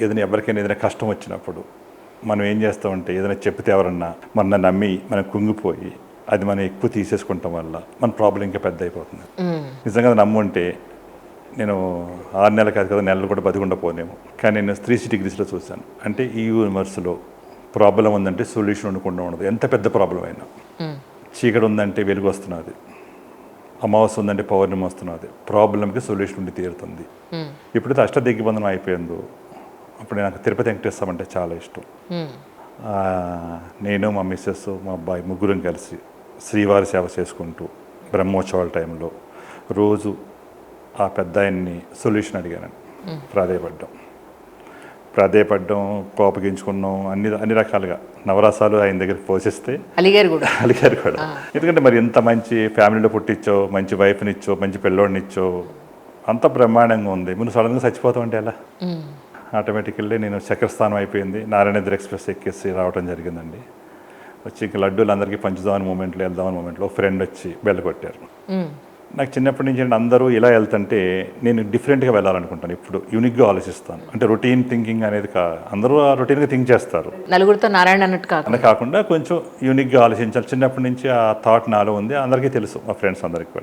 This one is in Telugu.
ఏదైనా ఎవరికైనా ఏదైనా కష్టం వచ్చినప్పుడు మనం ఏం చేస్తామంటే ఏదైనా చెప్తే ఎవరన్నా మన నమ్మి మనం కుంగిపోయి అది మనం ఎక్కువ తీసేసుకుంటాం వల్ల మన ప్రాబ్లం ఇంకా పెద్ద అయిపోతుంది. నిజంగా నమ్ముంటే నేను 6 నెలలు కాదు కదా, నెలలు కూడా బతికుండా పోనేమో. కానీ నేను 360 degreesలో చూశాను. అంటే ఈ యూనివర్స్లో ప్రాబ్లం ఉందంటే సొల్యూషన్ ఉండకుండా ఉండదు. ఎంత పెద్ద ప్రాబ్లం అయినా. చీకటి ఉందంటే వెలుగు వస్తున్నది, అమావాస్య ఉందంటే పౌర్ణమి వస్తున్నది. ప్రాబ్లంకి సొల్యూషన్ ఉండి తీరుతుంది. ఎప్పుడైతే అష్టదిగ్బంధనం అయిపోయిందో అప్పుడు నాకు తిరుపతి వెంకటేశ్వర అంటే చాలా ఇష్టం. నేను మా మిస్సెస్ మా అబ్బాయి ముగ్గురం కలిసి శ్రీవారి సేవ చేసుకుంటూ బ్రహ్మోత్సవాల టైంలో రోజు ఆ పెద్ద ఆయన్ని సొల్యూషన్ అడిగాను. ప్రాధేయపడ్డం, కోపగించుకున్నాం, అన్ని రకాలుగా నవరసాలు ఆయన దగ్గర పోషిస్తే అలిగారు కూడా. ఎందుకంటే మరి ఇంత మంచి ఫ్యామిలీలో పుట్టించో, మంచి వైఫ్ని ఇచ్చో, మంచి పిల్లోడిని ఇచ్చో, అంత బ్రహ్మాండంగా ఉంది. ముందు సడన్గా చచ్చిపోతాం అంటే ఎలా? ఆటోమేటికల్లీ నేను చక్రస్థానం అయిపోయింది, నారాయణేంద్ర ఎక్స్ప్రెస్ ఎక్కేసి రావడం జరిగిందండి. వచ్చి ఇంక లడ్డూలు అందరికీ పంచుదామని మూమెంట్లో వెళ్దామని మూమెంట్లో ఫ్రెండ్ వచ్చి బెల్ల కొట్టారు. నాకు చిన్నప్పటి నుంచి అందరూ ఇలా వెళ్తుంటే నేను డిఫరెంట్గా వెళ్ళాలనుకుంటాను. ఇప్పుడు యూనిక్గా ఆలోచిస్తాను. అంటే రొటీన్ థింకింగ్ అనేది అందరూ ఆ రొటీన్గా థింక్ చేస్తారు, నలుగురితో నారాయణ అన్నట్టు కాకుండా కొంచెం యూనిక్గా ఆలోచించాలి. చిన్నప్పటి నుంచి ఆ థాట్ నాలో ఉంది. అందరికీ తెలుసు, మా ఫ్రెండ్స్ అందరికీ.